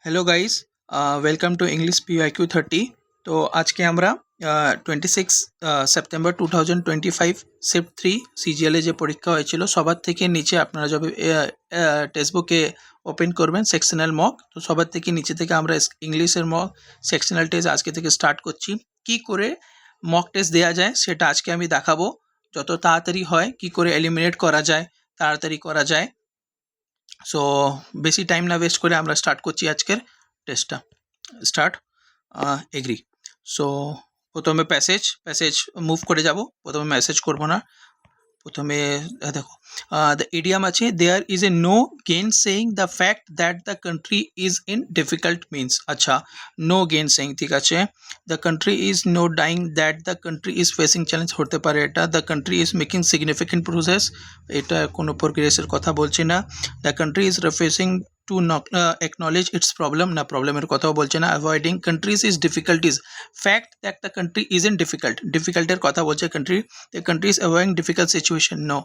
Hello guys, welcome to English PIQ 30। তো আজকে আমরা 26 সেপ্টেম্বর 2025 শিফট 3 সিজিএলে যে পরীক্ষা হয়েছিল সবার থেকে নিচে আপনারা যবে টেক্সটবুকে ওপেন করবেন সেকশনাল মক, তো সবার থেকে নিচে থেকে আমরা ইংলিশের মক সেকশনাল টেস্ট আজকে থেকে স্টার্ট করছি। কি করে মক টেস্ট দেওয়া যায় সেটা আজকে আমি দেখাবো। যত তাড়াতাড়ি হয় কি করে এলিমিনেট করা যায়, তাড়াতাড়ি করা যায়। সো বেশি টাইম না ওয়েস্ট করে আমরা স্টার্ট করছি আজকের টেস্টটা। স্টার্ট। এগ্রি। সো প্রথমে প্যাসেজ মুভ করে যাব, প্রথমে মেসেজ করবো না। প্রথমে দেখো, দ্য ইডিয়াম আছে, there is a no gain saying the fact that the country is in difficult means. আচ্ছা, নো গেন সেইং, ঠিক আছে। The country is no dying that the country is facing challenge হতে পারে এটা। The country is making significant progress, এটা কোনো প্রোগ্রেসের কথা বলছে না। The country is refusing to acknowledge its problem, না প্রবলেমের কথাও বলছে না। Avoiding countries is difficulties, fact that the country is in ডিফিকাল্টের কথা বলছে country. The country is avoiding difficult situation, no.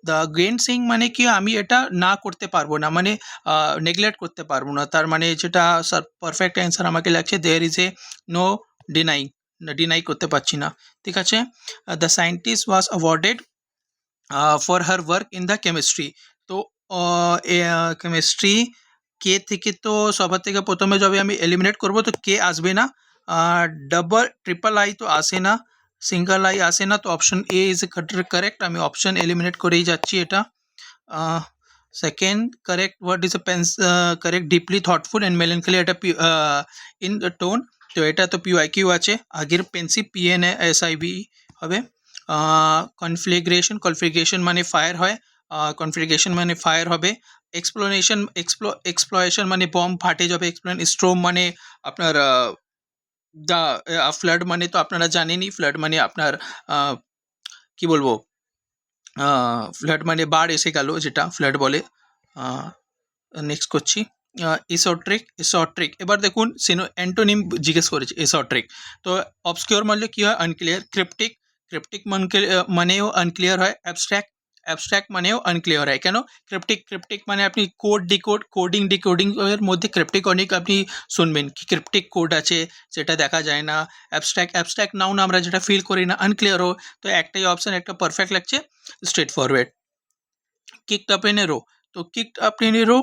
The gain sing মানে কি, আমি এটা না করতে পারবো না, মানে নেগলেক্ট করতে পারবো না, তার মানে যেটা স্যার পারফেক্ট অ্যান্সার আমাকে লাগছে, there is a no denying, deny করতে পারছি না, ঠিক আছে। The scientist was awarded for her work in the chemistry. তো কেমিস্ট্রি কে থেকে, তো সবার থেকে প্রথমে যবে আমি এলিমিনেট করব তো কে আসবে না, ডাবল ট্রিপল আই তো আসে না, সিঙ্গল আই আসে না, তো অপশন এ ইজ কারেক্ট। আমি অপশন এলিমিনেট করেই যাচ্ছি এটা। Second correct word is A correct, deeply thoughtful and melancholy, এটা ইন দ্য টোন, তো এটা তো পিওআইকিউ আছে। আগের পেন্সিভ PNSIV হবে। কনফিগারেশন মানে ফায়ার হয়, কনফিগারেশন মানে ফায়ার হবে। এক্সপ্লোয়েশন মানে বম ফাটে যাবে। স্ট্রোম মানে আপনার দ্য ফ্লাড, মানে তো আপনারা জানেনই, ফ্লাড মানে আপনার কি বলবো, ফ্লাড মানে বাড় এসে গেল, যেটা ফ্লাড বলে। নেক্সট করছি এসোট্রিক। এবার দেখুন অ্যান্টোনিম জিজ্ঞেস করেছে এসোট্রিক, তো অবস্কিওর মানলে কি হয়, আনক্লিয়ার। ক্রিপ্টিক মানেও আনক্লিয়ার হয়। অ্যাবস্ট্রাক্ট মানেও আনক্লিয়ার হয়। কেন? ক্রিপ্টিক মানে আপনি ডিকোডিং এর মধ্যে ক্রিপ্টিক অনেক আপনি শুনবেন কি ক্রিপ্টিক কোড আছে, সেটা দেখা যায় না। অ্যাবস্ট্রাক্ট নাউন আমরা যেটা ফিল করি না, আনক্লিয়ারও। তো একটাই অপশন, একটা পারফেক্ট লাগছে, straight forward. kicked up in a row. So kicked up in a row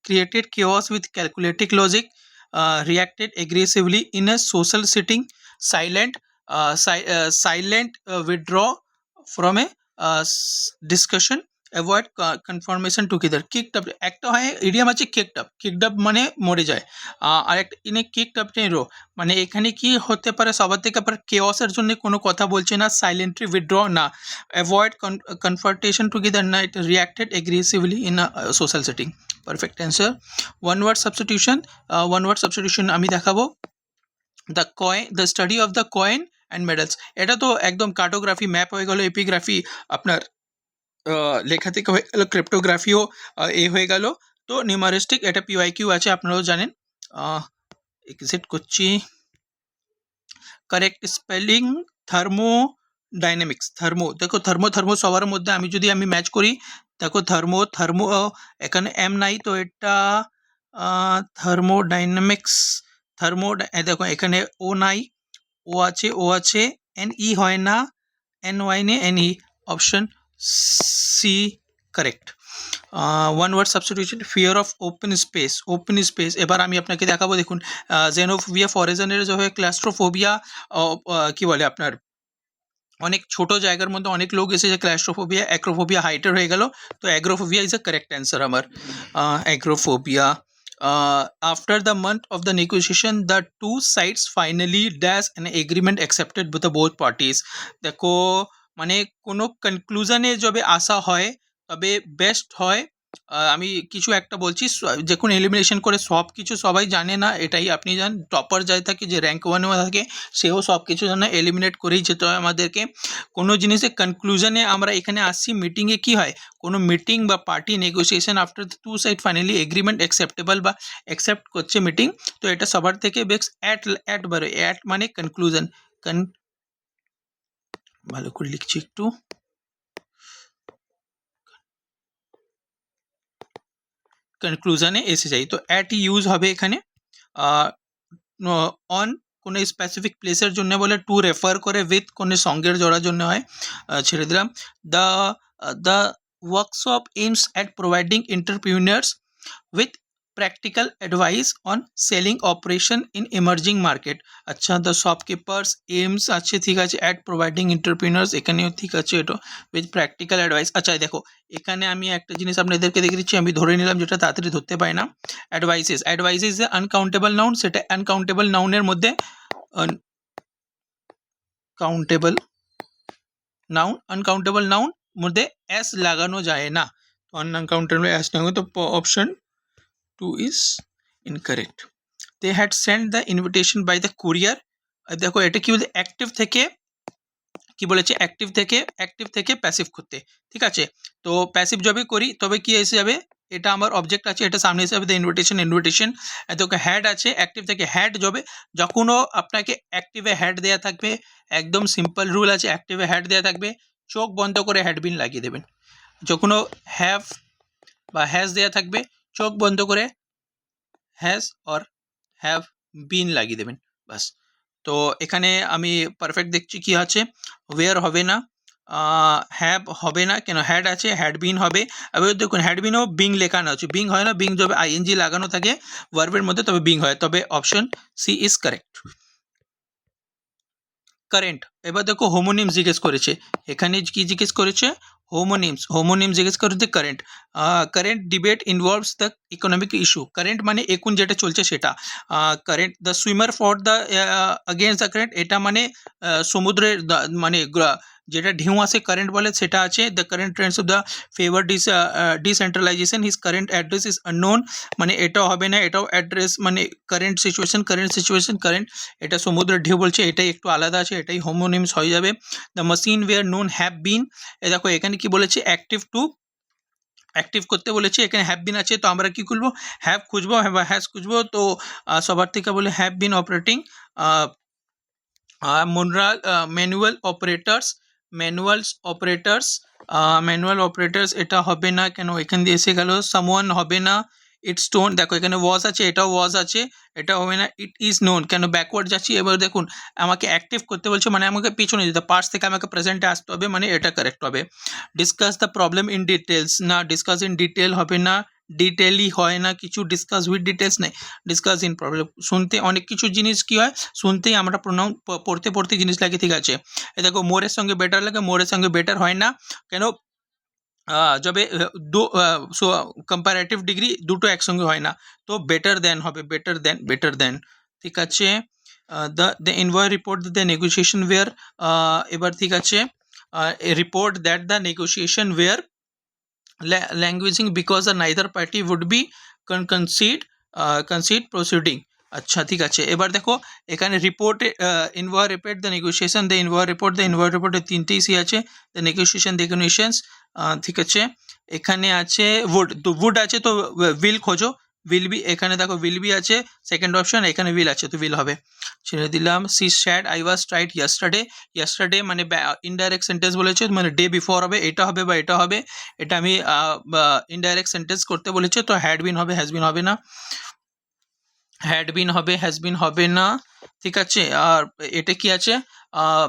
created chaos with calculated logic, reacted aggressively in a social setting, silent withdraw from a discussion, avoid confirmation together. kicked up একটা হয় idiom আছে kicked up মানে মরে যায়। আর একটা ইনে kicked up in a row মানে এখানে কি হতে পারে, সবার থেকে আপনার কেওয়াসের জন্য কোনো কথা বলছে না, সাইলেন্টলি উইথড্র না, avoid confrontation together, না, it reacted aggressively in a social setting. Perfect answer. One word substitution আমি দেখাবো। the study of the coin and medals, এটা তো একদম কার্টোগ্রাফি ম্যাপ হয়ে গেল। এপিগ্রাফি আপনার লেখা থেকে হয়ে গেল, ক্রিপ্টোগ্রাফিও এ হয়ে গেল। তো নিউমারিস্টিক, এটা পিওআইকিউ আছে, আপনারাও জানেন। এক্সিট করছি। কারেক্ট স্পেলিং থার্মোডাইনামিক্স, দেখো থার্মো সবার মধ্যে আমি ম্যাচ করি, দেখো থার্মো এখানে এম নাই, তো এটা থার্মোডাইনামিক্স। দেখো এখানে ও নাই, ও আছে, NE হয় না, NY নে NE, option C correct. One word substitution, fear of open space. এবার আমি আপনাকে দেখাবো, দেখুন জেনোফোবিয়া ফরেজনের যে হয়, ক্লাস্ট্রোফোবিয়া কি বলে আপনার অনেক ছোট জায়গার মধ্যে অনেক লোক এসেছে, ক্লাস্ট্রোফোবিয়া। অ্যাক্রোফোবিয়া হাইটের হয়ে গেল, তো অ্যাগ্রোফোবিয়া ইজ এ কারেক্ট অ্যান্সার আমার। অ্যাগ্রোফোবিয়া। After the month of the negotiation, the two sides finally dash an agreement accepted with the both parties. দেখো মানে কোনো কনক্লুশনে যবে আসা হয় তবে বেস্ট হয়। আমি কিছু একটা বলছি, যখন এলিমিনেশন করে সব কিছু সবাই জানে না, এটাই আপনি জানেন। টপার যাই থাকে, যে র্যাঙ্ক ওয়ানে থাকে, সেও সব কিছু জানে, এলিমিনেট করেই যেতে হয় আমাদেরকে। কোনো জিনিসের কনক্লুশনে আমরা এখানে আসছি, মিটিংয়ে কি হয়, কোনো মিটিং বা party negotiation after the two side finally agreement acceptable বা অ্যাকসেপ্ট করছে মিটিং, তো এটা সবার থেকে বেস্ট। অ্যাট বারো, অ্যাট মানে কনক্লুশন, ভালো করে লিখছি একটু, কনক্লুশনে এসে যাই, তো অ্যাট ইউজ হবে এখানে। অন কোনো স্পেসিফিক প্লেসের জন্য বলে, টু রেফার করে, উইথ কোনো সঙ্গের জোড়ার জন্য হয়, ছেড়ে দিলাম। The the workshop aims at providing entrepreneurs with practical advice on selling operation in emerging market। আচ্ছা, দ্য শপকিপার্স এইমস আছে, ঠিক আছে, অ্যাট প্রোভাইডিং এন্টারপ্রিনার্স, এখানেও ঠিক আছে এটা উইথ প্র্যাকটিক্যাল অ্যাডভাইস। আচ্ছা দেখো, এখানে আমি একটা জিনিস আপনাদেরকে দেখে দিচ্ছি, আমি ধরে নিলাম যেটা তাড়াতাড়ি ধরতে পারি না। অ্যাডভাইসেস এ আনকাউন্টেবল নাউন, সেটা আনকাউন্টেবল নাউনের মধ্যে আনকাউন্টেবল নাউন মধ্যে এস লাগানো যায় না, তো আনকাউন্টেবল এস লাগানো, তো option 2 is incorrect। they had sent the invitation by the courier। দেখো এটা কি বলছে, অ্যাক্টিভ থেকে কি বলেছে, অ্যাক্টিভ থেকে প্যাসিভ করতে, ঠিক আছে। তো প্যাসিভ জবে করি তবে কি এসে যাবে, এটা আমার অবজেক্ট আছে, এটা সামনে এসে যাবে দ্য ইনভিটেশন। দেখো হ্যাড আছে, অ্যাক্টিভ থেকে হ্যাড যাবে, যখনও আপনাকে অ্যাক্টিভে হ্যাড দেওয়া থাকবে, একদম সিম্পল রুল আছে, অ্যাক্টিভে হ্যাড দেওয়া থাকবে, চোখ বন্ধ করে হ্যাডবিন লাগিয়ে দেবেন। যখনও হ্যাভ বা হ্যাজ দেওয়া থাকবে, চোখ বন্ধ করে হ্যাজ অর হ্যাভ বিন লাগিয়ে দেবেন, বাস। তো এখানে আমি পারফেক্ট দেখছি কি আছে, ওয়ের হবে না, হ্যাভ হবে না, কেন হ্যাড আছে, হ্যাড বিন হবে। এবার দেখুন হ্যাড বিনও বিং লেখানো আছে, বিং হয় না, বিং যবে আইএনজি লাগানো থাকে ভার্বের মধ্যে তবে বিং হয়, তবে option C is correct. Current, এবার দেখো হোমোনিম জিজ্ঞেস করেছে, এখানে কি জিজ্ঞেস করেছে, হোমোনিম জিজ্ঞেস করেছে current. Current debate involves the economic issue, current মানে এখন যেটা চলছে সেটা। Current, the swimmer for the against the current, এটা মানে সমুদ্রের মানে যেটা ঢেউ আসে কারেন্ট বলে সেটা আছে। The current trends of the favour decentralisation, his current address is unknown, মানে এটাও হবে না, এটাও অ্যাড্রেস মানে কারেন্ট সিচুয়েশন, কারেন্ট, এটা সমুদ্রের ঢেউ বলছে, এটাই একটু আলাদা আছে, এটাই হোমোনিমস হয়ে যাবে। The machine were known have been, দেখো এখানে কি বলেছে, অ্যাক্টিভ করতে বলেছে, এখানে হ্যাভ বিন আছে, তো আমরা কি খুঁজবো, হ্যাভ খুঁজবো বা হ্যাজ খুঁজবো, তো সবার থেকে বলে have been operating manual operators, এটা হবে না, কেন এখান দিয়ে এসে গেল, সামওয়ান হবে না, ইটস টোন, দেখো এখানে ওয়াজ আছে, এটাও ওয়াজ আছে, এটা হবে না। ইট ইজ নোন, কেন ব্যাকওয়ার্ড যাচ্ছি, এবার দেখুন আমাকে অ্যাক্টিভ করতে বলছে, মানে আমাকে পিছনে যেতে, পাস্ট থেকে আমাকে প্রেজেন্টে আসতে হবে, মানে এটা কারেক্ট হবে। Discuss the problem in details, না ডিসকাস ইন ডিটেল হবে না, ডিটেলই হয় না কিছু, ডিসকাস উইথ ডিটেলস নেই, ডিসকাস ইন প্রবলেম। শুনতে অনেক কিছু জিনিস কি হয়, শুনতেই আমরা প্রোনাউন পড়তে জিনিস লাগে, ঠিক আছে। এ দেখো মোরের সঙ্গে বেটার লাগে, মোরের সঙ্গে বেটার হয় না, কেন যবে কম্পারেটিভ ডিগ্রি দুটো একসঙ্গে হয় না, তো বেটার দেন হবে, বেটার দেন, ঠিক আছে। The envoy report the negotiation were, এবার ঠিক আছে, report that the negotiation were languishing because neither party would be concede proceeding। আচ্ছা ঠিক আছে, এবার দেখো এখানে রিপোর্টে envoy report the negotiation, the envoy রিপোর্টে তিনটেই সি আছে, দ্য নেগোসিয়েশনস, ঠিক আছে। এখানে আছে উড, তো উড আছে তো উইল খোঁজো, উইল বি, এখানে দেখো উইল বি আছে সেকেন্ড অপশন, এখানে উইল আছে তো উইল হবে, ছেড়ে দিলাম। She said I was tried yesterday মানে ইনডাইরেক্ট সেন্টেন্স বলেছে, মানে ডে বিফোর হবে, এটা হবে বা এটা হবে, এটা আমি ইনডাইরেক্ট সেন্টেন্স করতে বলেছে, তো হ্যাড বিন হবে, হ্যাজ বিন হবে না, হ্যাজ বিন হবে না, ঠিক আছে। আর এটা কি আছে,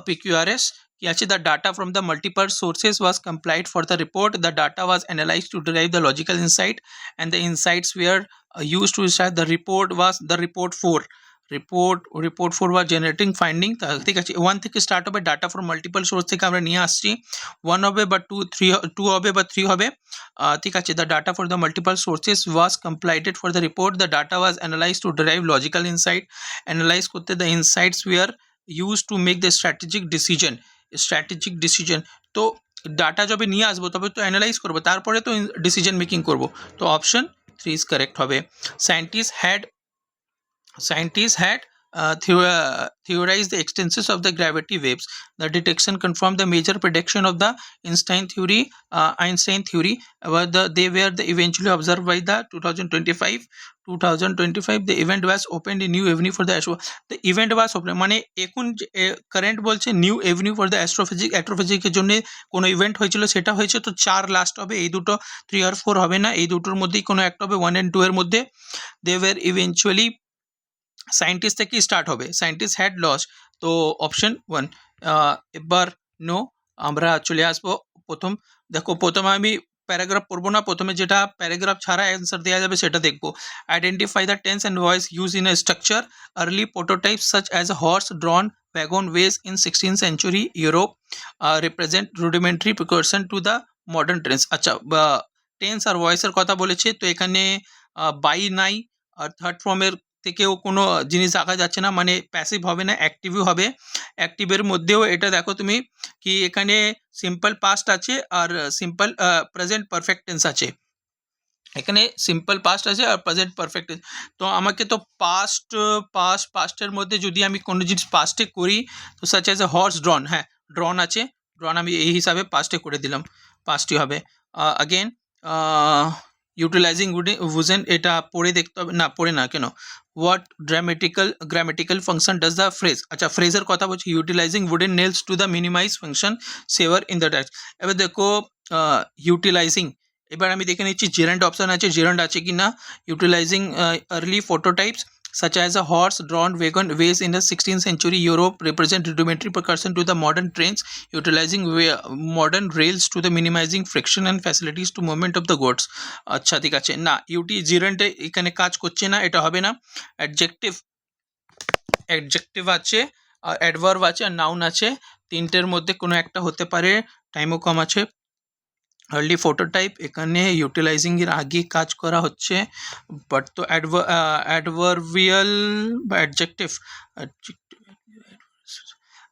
পিকিউআরএস কি আছে, the data from the multiple sources was complied for the report, the data was analyse to derive the logical insight and the insights were use to start the report was the report for was generating finding, ঠিক আছে। One থেকে start হবে, data from multiple source থেকে আমরা নিয়ে আসছি, one হবে বা টু হবে বা থ্রি হবে, ঠিক আছে। The data for the multiple sources was compiled for the report, the data was analyse to derive logical insight, analyze করতে, the insights were use to make the strategic decision, তো data যবে নিয়ে আসবো তবে তো অ্যানালাইজ করবো, তারপরে তো ডিসিশন মেকিং করবো, তো অপশন 3 ইজ কারেক্ট হবে। Scientists had theorized the extensions of the gravity waves. The detection confirmed the major prediction of the Einstein theory. They were eventually observed by the 2025. The event was opened a new avenue for the the event was open মানে এখন current বলছে new Avenue for the অ্যাস্ট্রোফিজিকের জন্য কোনো event হয়েছিল, সেটা হয়েছে, তো 4 last হবে, এই দুটো 3 আর 4 হবে না, এই দুটোর মধ্যেই কোনো একটা হবে, 1 and 2 এর মধ্যে। They were eventually সায়েন্টিস্ট থেকে স্টার্ট হবে, সায়েন্টিস্ট হ্যাড লস। তো অপশন 1। এবার নো, আমরা চলে আসবো প্রথম। দেখো প্রথমে আমি প্যারাগ্রাফ পড়বো না, প্রথমে যেটা প্যারাগ্রাফ ছাড়া অ্যান্সার দেওয়া যাবে সেটা দেখবো। Identify the tense and voice use in a structure. Early prototype such as horse ড্রন wagon ways in 16th century Europe represent rudimentary precursor to the modern trends। আচ্ছা, টেন্স আর ভয়েসের কথা বলেছে, তো এখানে বাই নাই, আর থার্ড ফর্মের থেকেও কোনো জিনিস দেখা যাচ্ছে না, মানে প্যাসিভ হবে না, অ্যাক্টিভই হবে। অ্যাক্টিভের মধ্যেও এটা দেখো তুমি কি এখানে সিম্পল পাস্ট আছে আর সিম্পল প্রেজেন্ট পারফেক্ট টেন্স আছে। এখানে সিম্পল পাস্ট আছে আর প্রেজেন্ট পারফেক্ট টেন্স। তো আমাকে তো পাস্টের মধ্যে যদি আমি কোনো জিনিস পাস্টে করি, তো সাচ অ্যাজ এ হর্স ড্রন, হ্যাঁ ড্রন আছে, ড্রন আমি এই হিসাবে পাস্টে করে দিলাম, পাস্টই হবে। আগেন ইউটিলাইজিং উজেন, এটা পড়ে দেখতে হবে না, পড়ে না কেন। What grammatical function does the phrase, আচ্ছা ফ্রেজের কথা বলছি। Utilising wooden nails to the minimize function saver in the dash. এবার দেখো ইউটিলাইজিং, এবার আমি দেখে নিচ্ছি জেরান্ড অপশন আছে, জেরান্ড আছে কি না। Utilizing early prototypes such as a horse-drawn wagon ways in the 16th century Europe represent rudimentary precursor to the modern trains, utilizing modern rails to the minimizing friction and facilities to movement of the goods। আচ্ছা ঠিক আছে, না UT জিরেন্টে এখানে কাজ করছে না, এটা হবে না। অ্যাডজেক্টিভ আছে, আর অ্যাডভার্ব আছে, আর নাউন আছে, তিনটের মধ্যে কোনো একটা হতে পারে, টাইমও কম আছে। আর্লি ফোটোটাইপ, এখানে ইউটিলাইজিং এর আগে কাজ করা হচ্ছে, বাট তো অ্যাডভার্বিয়াল বা অ্যাডজেক্টিভ,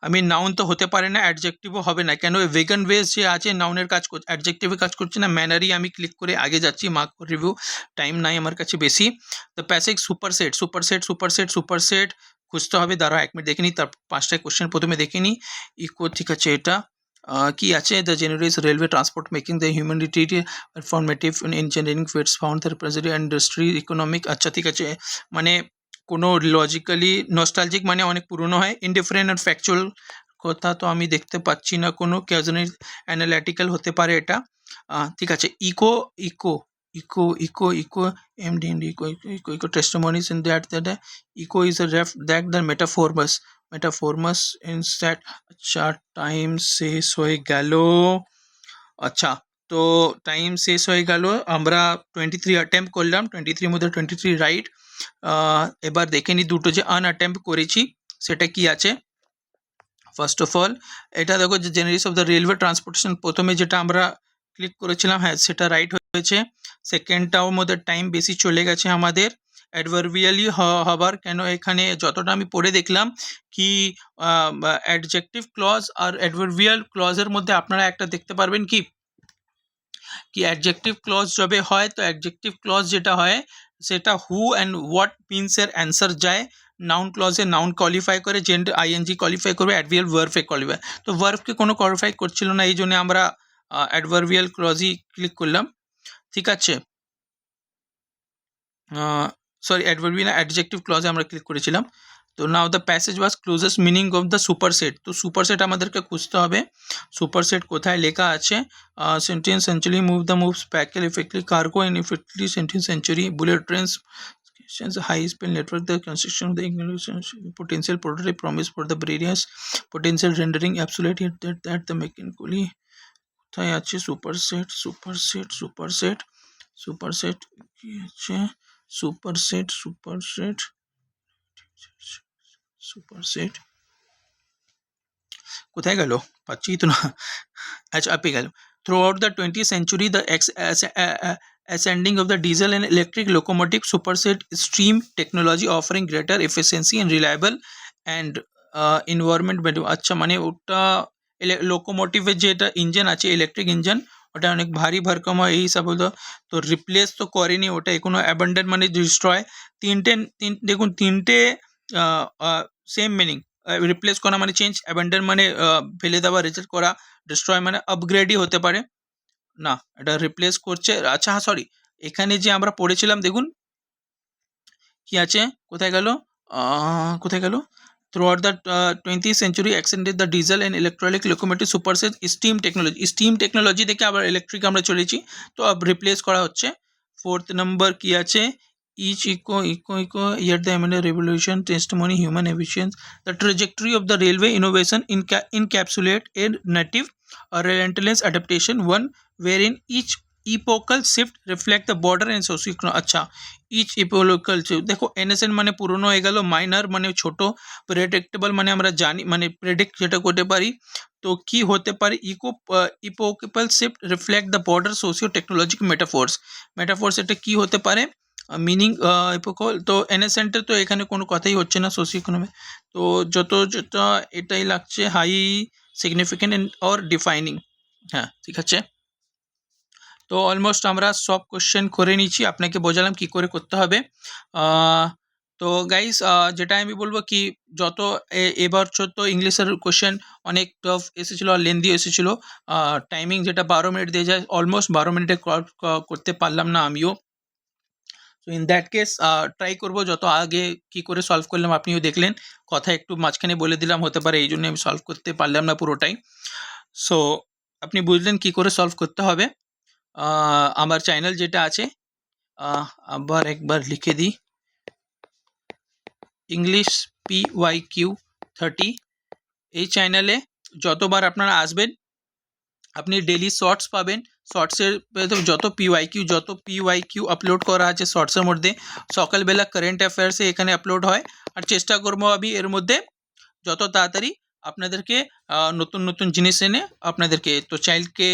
আমি নাউন তো হতে পারে না, অ্যাডজেক্টিভও হবে না, কেন ভেগান ওয়েজ যে আছে নাউনের কাজ করছে, অ্যাডজেক্টিভে কাজ করছে না। ম্যানারই আমি ক্লিক করে আগে যাচ্ছি, মার্ক রিভিউ, টাইম নাই আমার কাছে বেশি। দ্য প্যাসেজ সুপারসেট খুঁজতে হবে, দাঁড়াও 1 মিনিট দেখে নিই, তার 5টা কোশ্চেন প্রথমে দেখে নিই। ইকো ঠিক আছে, এটা কি আছে, the generous railway transport making the humanity performative engineering fits found the present industry economic. আচ্ছা ঠিক আছে, মানে কোনো লজিক্যালি নস্টালজিক মানে অনেক পুরনো হয়। ইনডিফারেন্ট আর ফ্যাকচুয়াল কথা তো আমি দেখতে পাচ্ছি না, কোনো ক্যাজুয়াল অ্যানালিটিক্যাল হতে পারে এটা। ঠিক আছে, echo MD echo testimonies in that echo is a ref that the metaphors in that. আচ্ছা টাইম শেষ হয়ে গেল। আচ্ছা তো টাইম শেষ হয়ে গেল, আমরা 23 অ্যাটেম্প করলাম, 23 মধ্যে 23 রাইট। এবার দেখে নিই দুটো যে আনঅ্যাটেম্প করেছি সেটা কি আছে। ফার্স্ট অফ অল এটা দেখো যে generous of the railway transportation, প্রথমে যেটা আমরা ক্লিক করেছিলাম, হ্যাঁ সেটা রাইট হয়েছে। সেকেন্ডটার মধ্যে টাইম বেশি চলে গেছে আমাদের, অ্যাডভার্বিয়ালি হবার, কেন এখানে যতটা আমি পড়ে দেখলাম কি অ্যাডজেক্টিভ ক্লজ আর অ্যাডভার্বিয়াল ক্লজের মধ্যে আপনারা একটা দেখতে পারবেন কি অ্যাডজেক্টিভ ক্লজ যবে হয়, তো অ্যাডজেক্টিভ ক্লজ যেটা হয় সেটা হু অ্যান্ড হোয়াট মিনসের অ্যান্সার যায়। নাউন ক্লজে নাউন কোয়ালিফাই করে, জেন্ডার আইএনজি কোয়ালিফাই করবে, অ্যাডভার্বিয়াল ভার্বে কোয়ালিফাই, তো ভার্বকে কোনো কোয়ালিফাই করছিল না, এই জন্য আমরা অ্যাডভার্বিয়াল ক্লজই ক্লিক করলাম। ঠিক আছে, সরি অ্যাডভার্বিয়াল অ্যাডজেক্টিভ ক্লজে আমরা ক্লিক করেছিলাম। তো now the passage was closest meaning of the superset, তো সুপারসেট আমাদেরকে খুঁজতে হবে, সুপারসেট কোথায় লেখা আছে। Sentence century move the moves parcel effectively cargo in effectively sentence century bullet trains high speed network, the construction of the potential prototype promise for the various potential rendering absolute that the mechanically কোথায় আছে superset কি আছে superset কোথায় গেল, পাচ্ছি তো না। আচ্ছা আপে গেল। Throughout the 20th century, the ascending of the diesel and electric locomotive superset steam technology offering greater efficiency and reliable and environment better। আচ্ছা মানে ওটা লোকোমোটিভের যেটা ইঞ্জিন আছে ইলেকট্রিক ইঞ্জিন, ওটা অনেক ভারী ভরকম হয় এই হিসাবে, তো রিপ্লেস তো করেনি ওটা, কোনো অ্যাবান্ডন মানে ডিস্ট্রয়। দেখুন তিনটে সেম মিনিং, রিপ্লেস করা মানে চেঞ্জ, অ্যাবান্ডন মানে ফেলে দেওয়া, রিজেক্ট করা, ডিস্ট্রয় মানে আপগ্রেডই হতে পারে না, এটা রিপ্লেস করছে। আচ্ছা হ্যাঁ সরি, এখানে যে আমরা পড়েছিলাম দেখুন কি আছে, কোথায় গেল throughout the 20th century extended the diesel and electric locomotive supersede steam technology থেকে আবার ইলেকট্রিক আমরা চলেছি, তো রিপ্লেস করা হচ্ছে। 4th নম্বর কি আছে, each eco yet the eminent revolution testimony human efficiency the trajectory of the railway innovation encapsulate a native a relentless adaptation one wherein each epochal shift reflect the border and socio আচ্ছা each ইপোলোকাল দেখো NSN মানে পুরনো হয়ে গেল minor মানে ছোট predictable মানে আমরা জানি মানে প্রেডিক্ট যেটা করতে পারি তো কি হতে পারে epochal shift reflect the border socio technologic metaphors এটা কি হতে পারে মিনিং তো এনএসএনটা তো এখানে কোনো কথাই হচ্ছে না সোশিও ইকোনমি তো যেটা এটাই লাগছে হাই সিগনিফিকেন্ট অর ডিফাইনিং হ্যাঁ ঠিক আছে তো অলমোস্ট আমরা সব কোশ্চেন করে নিচ্ছি আপনাকে বোঝালাম কি করে করতে হবে তো গাইস যেটা আমি বলবো কি যত এবার তো ইংলিশের কোশ্চেন অনেক টাফ এসেছিলো আর লেন্দি এসেছিলো টাইমিং যেটা 12 মিনিট দিয়ে যায় অলমোস্ট 12 মিনিটে করতে পারলাম না আমিও so in that case try করবো যত আগে কি করে সলভ করলাম আপনিও দেখলেন কথা একটু মাঝখানে বলে দিলাম হতে পারে এই জন্য আমি সলভ করতে পারলাম না পুরোটাই সো আপনি বুঝলেন কি করে সলভ করতে হবে আমার চ্যানেল যেটা আছে আবার একবার লিখে দিই ইংলিশ PYQ30 এই চ্যানেলে যতবার আপনারা আসবেন আপনি ডেলি শর্টস পাবেন শর্টসের যত পিওয়াইকিউ আপলোড করা আছে শর্টসের মধ্যে সকালবেলা কারেন্ট অ্যাফেয়ার্সে এখানে আপলোড হয় আর চেষ্টা করবো আমি এর মধ্যে যত তাড়াতাড়ি আপনাদেরকে নতুন নতুন জিনিস এনে আপনাদেরকে তো চাইল্ডকে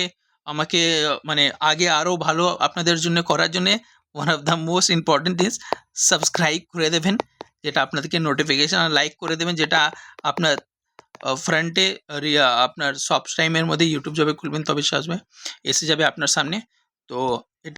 আমাকে মানে আগে আরও ভালো আপনাদের জন্য করার জন্যে one of the most important is subscribe করে দেবেন যেটা আপনাদেরকে নোটিফিকেশান লাইক করে দেবেন যেটা আপনার ফ্রন্টে আপনার সব টাইমের মধ্যে ইউটিউব যাবে খুলবেন তবে সে আসবে এসে যাবে আপনার সামনে তো